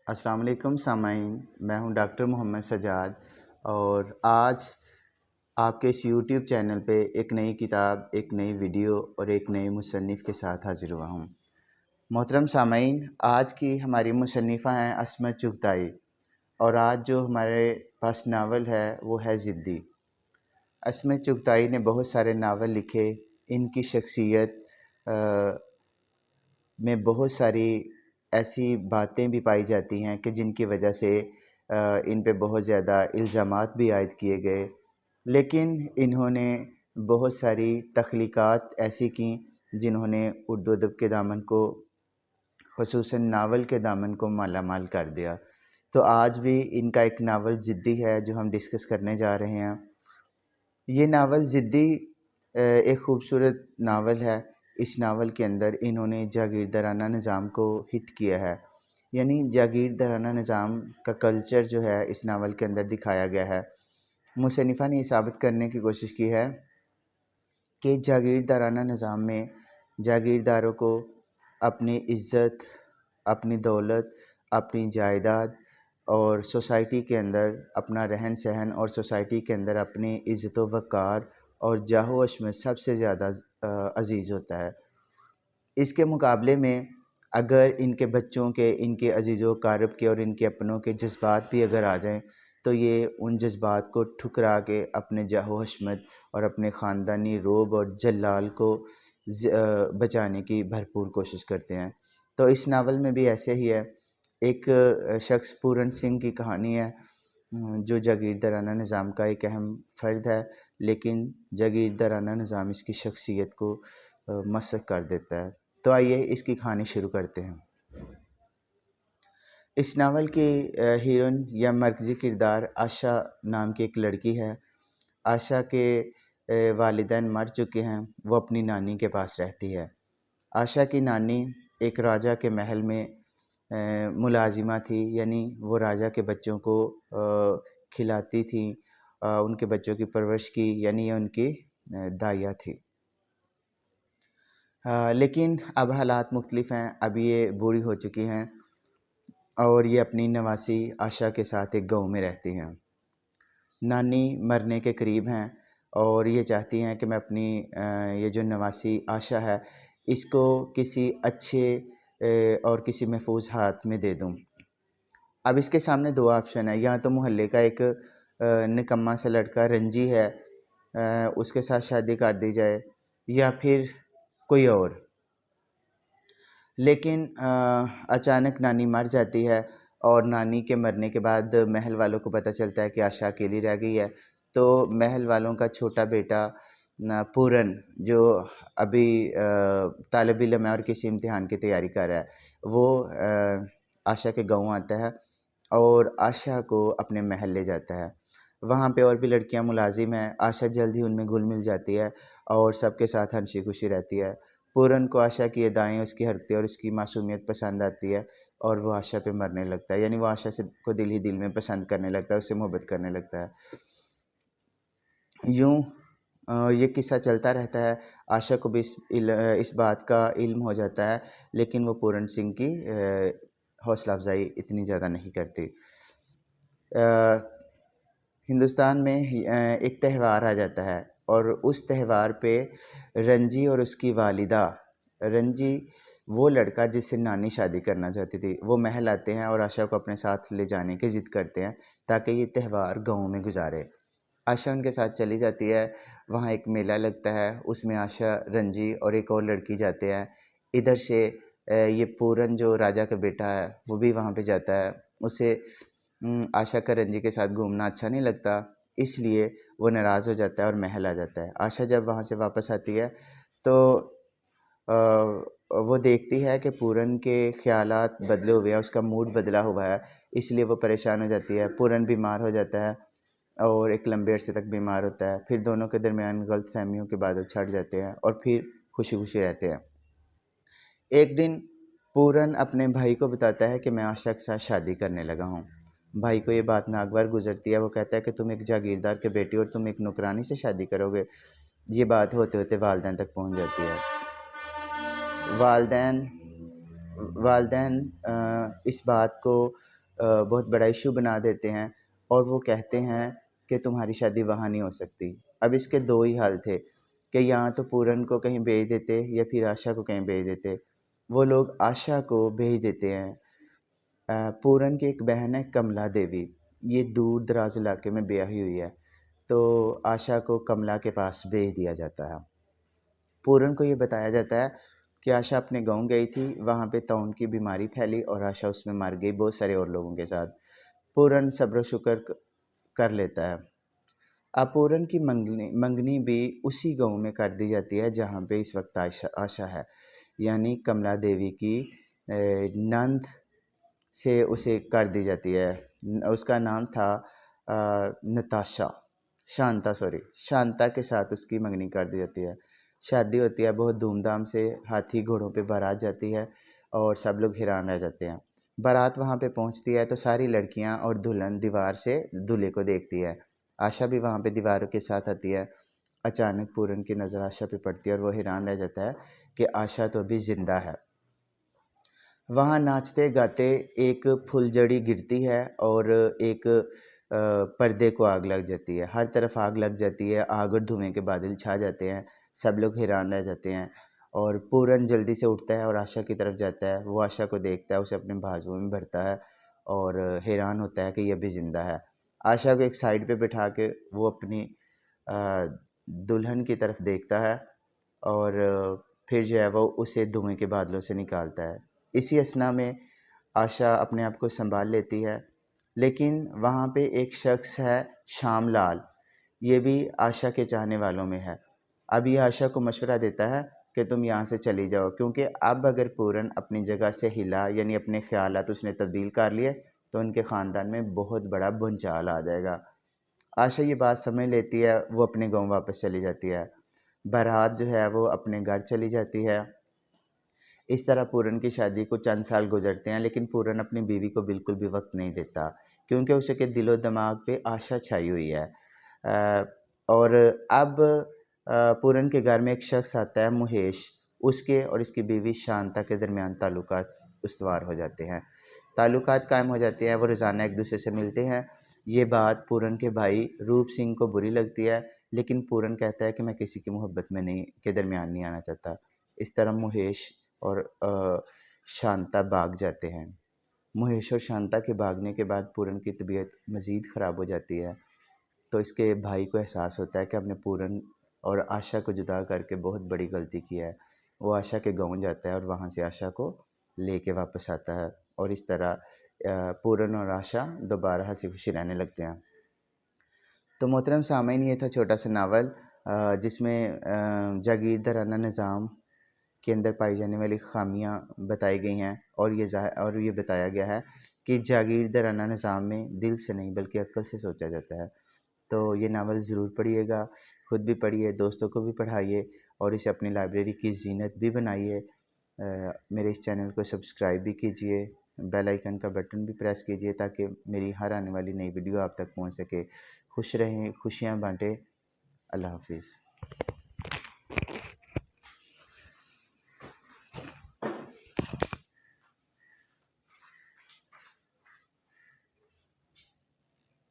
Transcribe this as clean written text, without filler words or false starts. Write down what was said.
अस्सलाम वालेकुम सामाईन। मैं हूं डॉक्टर मोहम्मद सजाद और आज आपके इस यूट्यूब चैनल पे एक नई किताब, एक नई वीडियो और एक नए मुसन्निफ़ के साथ हाज़िर हुआ हूं। मोहतरम सामाईन, आज की हमारी मुसन्निफ़ा हैं अस्मत चुगताई और आज जो हमारे पास नावल है वो है ज़िद्दी। अस्मत चुगताई ने बहुत सारे नावल लिखे। इनकी शख्सियत में बहुत सारी ऐसी बातें भी पाई जाती हैं कि जिनकी वजह से इन पे बहुत ज़्यादा इल्ज़ामात भी आयद किए गए, लेकिन इन्होंने बहुत सारी तख्लीक़ात ऐसी की जिन्होंने उर्दू अदब के दामन को, ख़ुसूसन नावल के दामन को माला माल कर दिया। तो आज भी इनका एक नावल ज़िद्दी है जो हम डिस्कस करने जा रहे हैं। ये नावल ज़िद्दी एक ख़ूबसूरत नावल है। इस नावल के अंदर इन्होंने जागीरदाराना निज़ाम को हिट किया है, यानी जागीरदाराना निज़ाम का कल्चर जो है इस नावल के अंदर दिखाया गया है। मुसन्निफ़ा ने ये साबित करने की कोशिश की है कि जागीरदाराना निज़ाम में जागीरदारों को अपनी इज़्ज़त, अपनी दौलत, अपनी जायदाद और सोसाइटी के अंदर अपना रहन सहन और सोसाइटी के अंदर अपनी इज़्ज़त व वक़ार और जाहो अशमत सबसे ज़्यादा अज़ीज़ होता है। इसके मुकाबले में अगर इनके बच्चों के, इनके अज़ीज़ो क़ारब के और इनके अपनों के जज्बात भी अगर आ जाएं तो ये उन जज्बात को ठुकरा के अपने जाहो हशमत और अपने ख़ानदानी रोब और जलाल को बचाने की भरपूर कोशिश करते हैं। तो इस नावल में भी ऐसे ही है। एक शख्स पूरन सिंह की कहानी है जो जागीरदाराना निज़ाम का एक अहम फ़र्द है, लेकिन जागीरदाराना निज़ाम इसकी शख्सियत को मसख़ कर देता है। तो आइए इसकी कहानी शुरू करते हैं। इस नावल की हीरोइन या मरकज़ी किरदार आशा नाम की एक लड़की है। आशा के वालिदैन मर चुके हैं, वो अपनी नानी के पास रहती है। आशा की नानी एक राजा के महल में मुलाजिमा थी, यानी वो राजा के बच्चों को खिलाती थी, उनके बच्चों की परवरिश की, यानी ये उनकी दाइया थी। लेकिन अब हालात मुख्तलिफ़ हैं। अब ये बूढ़ी हो चुकी हैं और ये अपनी नवासी आशा के साथ एक गाँव में रहती हैं। नानी मरने के करीब हैं और ये चाहती हैं कि मैं अपनी ये जो नवासी आशा है इसको किसी अच्छे और किसी महफूज हाथ में दे दूं। अब इसके सामने दो ऑप्शन है, या तो मोहल्ले का एक निकम्मा सा लड़का रंजी है, उसके साथ शादी कर दी जाए, या फिर कोई और। लेकिन अचानक नानी मर जाती है और नानी के मरने के बाद महल वालों को पता चलता है कि आशा अकेली रह गई है। तो महल वालों का छोटा बेटा पूरन, जो अभी तालिब इल्म है और किसी इम्तिहान की तैयारी कर रहा है, वो आशा के गाँव आता है और आशा को अपने महल ले जाता है। वहाँ पे और भी लड़कियाँ मुलाजिम हैं। आशा जल्द ही उनमें घुल मिल जाती है और सबके साथ हंसी खुशी रहती है। पूरन को आशा की अदाएँ, उसकी हरकतें और उसकी मासूमियत पसंद आती है और वो आशा पे मरने लगता है, यानी वो आशा से को दिल ही दिल में पसंद करने लगता है, उससे मोहब्बत करने लगता है। यूँ ये किस्सा चलता रहता है। आशा को भी इस बात का इल्म हो जाता है, लेकिन वो पूरन सिंह की हौसला अफजाई इतनी ज़्यादा नहीं करती। हिंदुस्तान में एक त्यौहार आ जाता है और उस त्यौहार पे रंजी और उसकी वालिदा, रंजी वो लड़का जिससे नानी शादी करना चाहती थी, वो महल आते हैं और आशा को अपने साथ ले जाने की ज़िद करते हैं ताकि ये त्यौहार गाँव में गुजारे। आशा उनके साथ चली जाती है। वहाँ एक मेला लगता है, उसमें आशा, रंजी और एक और लड़की जाते हैं। इधर से ये पूरन जो राजा का बेटा है वो भी वहाँ पे जाता है। उसे आशा का रंजी के साथ घूमना अच्छा नहीं लगता, इसलिए वो नाराज़ हो जाता है और महल आ जाता है। आशा जब वहाँ से वापस आती है तो वो देखती है कि पूरन के ख़यालात बदले हुए हैं, उसका मूड बदला हुआ है, इसलिए वो परेशान हो जाती है। पूरन बीमार हो जाता है और एक लंबे अरसे तक बीमार होता है। फिर दोनों के दरमियान गलतफ़हमियों के बादल छट जाते हैं और फिर खुशी खुशी रहते हैं। एक दिन पूरन अपने भाई को बताता है कि मैं आशा के साथ शादी करने लगा हूँ। भाई को ये बात नागवार गुजरती है। वो कहता है कि तुम एक जागीरदार के बेटे और तुम एक नौकरानी से शादी करोगे। ये बात होते होते वालिदैन तक पहुँच जाती है। वालिदैन इस बात को बहुत बड़ा इशू बना देते हैं और वो कहते हैं कि तुम्हारी शादी वहाँ नहीं हो सकती। अब इसके दो ही हाल थे कि या तो पूरन को कहीं भेज देते या फिर आशा को कहीं भेज देते। वो लोग आशा को भेज देते हैं। पूरन की एक बहन है कमला देवी, ये दूर दराज इलाके में ब्याही हुई है, तो आशा को कमला के पास भेज दिया जाता है। पूरन को ये बताया जाता है कि आशा अपने गांव गई थी, वहाँ पे ताउन की बीमारी फैली और आशा उसमें मर गई बहुत सारे और लोगों के साथ। पूरन सब्र शुक्र कर लेता है। अब पूरन की मंगनी मंगनी भी उसी गांव में कर दी जाती है जहाँ पे इस वक्त आशा है, यानी कमला देवी की नंद से उसे कर दी जाती है। उसका नाम था नताशा, शांता, सॉरी, शांता के साथ उसकी मंगनी कर दी जाती है। शादी होती है बहुत धूमधाम से, हाथी घोड़ों पे बारात जाती है और सब लोग हैरान रह जाते हैं। बारात वहाँ पे पहुँचती है तो सारी लड़कियाँ और दुल्हन दीवार से दूल्हे को देखती है। आशा भी वहाँ पे दीवारों के साथ आती है। अचानक पूरन की नज़र आशा पे पड़ती है और वो हैरान रह जाता है कि आशा तो अभी ज़िंदा है। वहाँ नाचते गाते एक फुलझड़ी गिरती है और एक पर्दे को आग लग जाती है। हर तरफ आग लग जाती है, आग और धुएं के बादल छा जाते हैं। सब लोग हैरान रह जाते हैं और पूरन जल्दी से उठता है और आशा की तरफ जाता है। वो आशा को देखता है, उसे अपने बाजुओं में भरता है और हैरान होता है कि ये भी ज़िंदा है। आशा को एक साइड पे बिठा के वो अपनी अ, दुल्हन की तरफ देखता है और फिर जो है वो उसे धुएं के बादलों से निकालता है। इसी असना में आशा अपने आप को संभाल लेती है, लेकिन वहाँ पे एक शख्स है श्याम लाल, ये भी आशा के चाहने वालों में है। अब ये आशा को मशवरा देता है कि तुम यहाँ से चली जाओ, क्योंकि अब अगर पूरन अपनी जगह से हिला यानी अपने ख्यालात उसने तब्दील कर लिए तो उनके ख़ानदान में बहुत बड़ा भूचाल आ जाएगा। आशा ये बात समझ लेती है, वो अपने गाँव वापस चली जाती है। बारात जो है वो अपने घर चली जाती है। इस तरह पूरन की शादी को चंद साल गुजरते हैं, लेकिन पूरन अपनी बीवी को बिल्कुल भी वक्त नहीं देता, क्योंकि उसके दिलो दिमाग पे आशा छाई हुई है। और अब पूरन के घर में एक शख्स आता है मुहेश, उसके और इसकी बीवी शांता के दरमियान ताल्लुकात उस्तवार हो जाते हैं, ताल्लुकात कायम हो जाते हैं। वो रोज़ाना एक दूसरे से मिलते हैं। ये बात पूरन के भाई रूप सिंह को बुरी लगती है, लेकिन पूरन कहता है कि मैं किसी की मोहब्बत में नहीं के दरमियान नहीं आना चाहता। इस तरह मुहेश और शांता भाग जाते हैं। मुहेश और शांता के भागने के बाद पूरन की तबीयत मज़ीद ख़राब हो जाती है, तो इसके भाई को एहसास होता है कि हमने पूरन और आशा को जुदा करके बहुत बड़ी गलती की है। वो आशा के गाँव जाता है और वहाँ से आशा को लेके वापस आता है और इस तरह पूरन और आशा दोबारा हंसी खुशी रहने लगते हैं। तो मोहतरम सामीन, ये था छोटा सा नावल जिसमें जागीरदार राना निज़ाम के अंदर पाई जाने वाली ख़ामियाँ बताई गई हैं और ये बताया गया है कि जागीरदाराना निज़ाम में दिल से नहीं बल्कि अक्ल से सोचा जाता है। तो ये नावल ज़रूर पढ़िएगा, ख़ुद भी पढ़िए, दोस्तों को भी पढ़ाइए और इसे अपनी लाइब्रेरी की ज़ीनत भी बनाइए। मेरे इस चैनल को सब्सक्राइब भी कीजिए, बेल आइकन का बटन भी प्रेस कीजिए ताकि मेरी हर आने वाली नई वीडियो आप तक पहुंच सके। खुश रहें, खुशियां बांटें। अल्लाह हाफिज़।